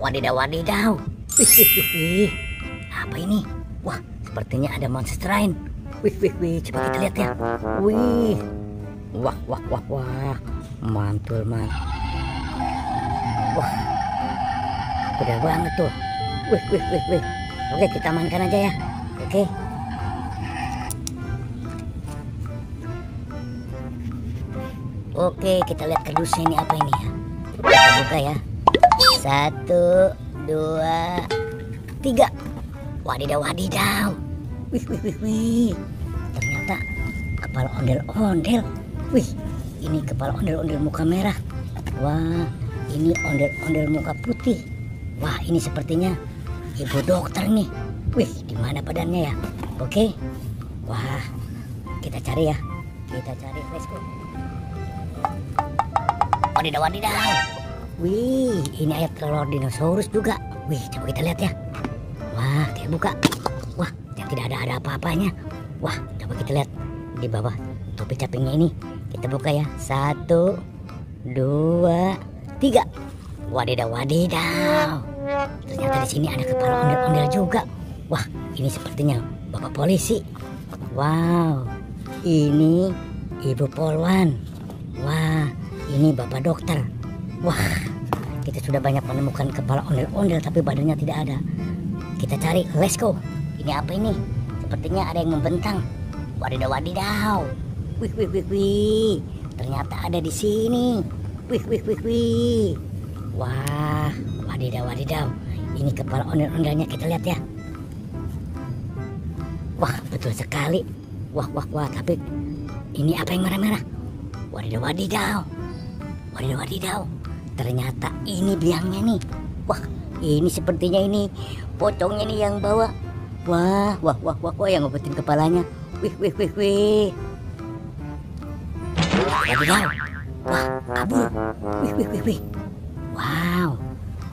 Wadidaw, wadidaw. Wih. Apa ini? Wah, sepertinya ada monster lain. Wih. Coba kita lihat ya. Wih. Wah. Mantul, man. Wah. Udah banget tuh. Wih. Oke, kita amankan aja ya. Oke. Oke, kita lihat kardusnya ini apa ini ya. Kita buka ya. 1, 2, 3. Wadidaw. Wih. Ternyata kepala ondel-ondel. Wih, ini kepala ondel-ondel muka merah. Wah, ini ondel-ondel muka putih. Wah, ini sepertinya ibu dokter nih. Wih, di mana badannya ya? Oke. Wah, kita cari ya. Kita cari flashku. Wadidaw. Wih, ini ayat telur dinosaurus juga. Wih, coba kita lihat ya. Wah, kita buka. Wah, yang tidak ada apa-apanya. Wah, coba kita lihat di bawah topi capingnya ini. Kita buka ya. 1, 2, 3. Wadidaw. Ternyata di sini ada kepala ondel-ondel juga. Wah, ini sepertinya bapak polisi. Wow, ini ibu polwan. Wah, ini bapak dokter. Wah, kita sudah banyak menemukan kepala ondel-ondel tapi badannya tidak ada. Kita cari, let's go. Ini apa ini? Sepertinya ada yang membentang. Wadidaw. Wih. Ternyata ada di sini. Wih. Wah, wadidaw. Ini kepala ondel-ondelnya, kita lihat ya. Wah, betul sekali. Wah, tapi ini apa yang merah-merah? Wadidaw. Ternyata ini biangnya nih. Wah, ini sepertinya ini pocongnya nih yang bawa. Wah, yang ngobetin kepalanya. Wih. Wadidaw. Wah, kabur. Wih. Wow,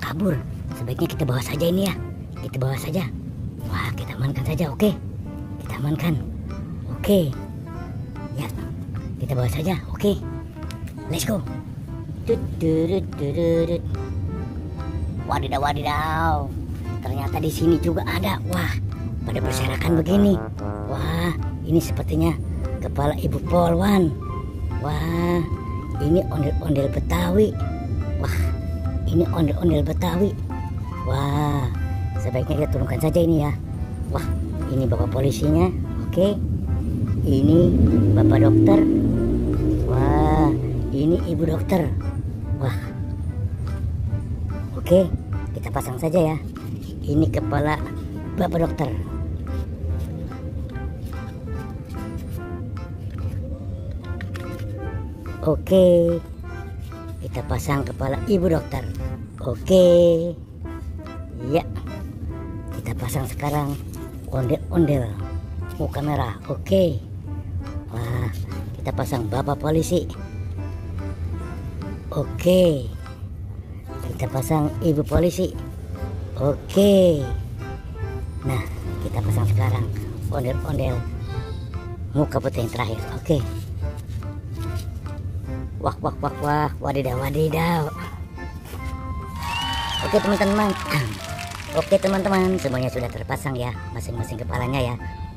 kabur. Sebaiknya kita bawa saja ini ya. Kita bawa saja. Wah, kita amankan saja, oke. Kita amankan. Oke. Ya, kita bawa saja, oke. Let's go. Wadidaw. Ternyata di sini juga ada. Wah, pada berserakan begini. Wah, ini sepertinya kepala ibu polwan. Wah, ini ondel-ondel Betawi. Wah, ini ondel-ondel Betawi. Wah, sebaiknya kita turunkan saja ini ya. Wah, ini bapak polisinya. Oke. Ini bapak dokter. Wah, ini ibu dokter. Wah. Oke, kita pasang saja ya. Ini kepala bapak dokter. Oke. Kita pasang kepala ibu dokter. Oke. Ya. Kita pasang sekarang ondel-ondel muka merah. Oke. Wah, kita pasang bapak polisi. Oke. Kita pasang ibu polisi. Oke. Nah, kita pasang sekarang ondel-ondel muka putih yang terakhir. Oke. Wah. Wadidaw. Oke teman-teman, semuanya sudah terpasang ya, masing-masing kepalanya ya.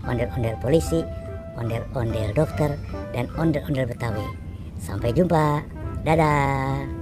Ondel-ondel polisi, ondel-ondel dokter, dan ondel-ondel Betawi. Sampai jumpa. Dadah.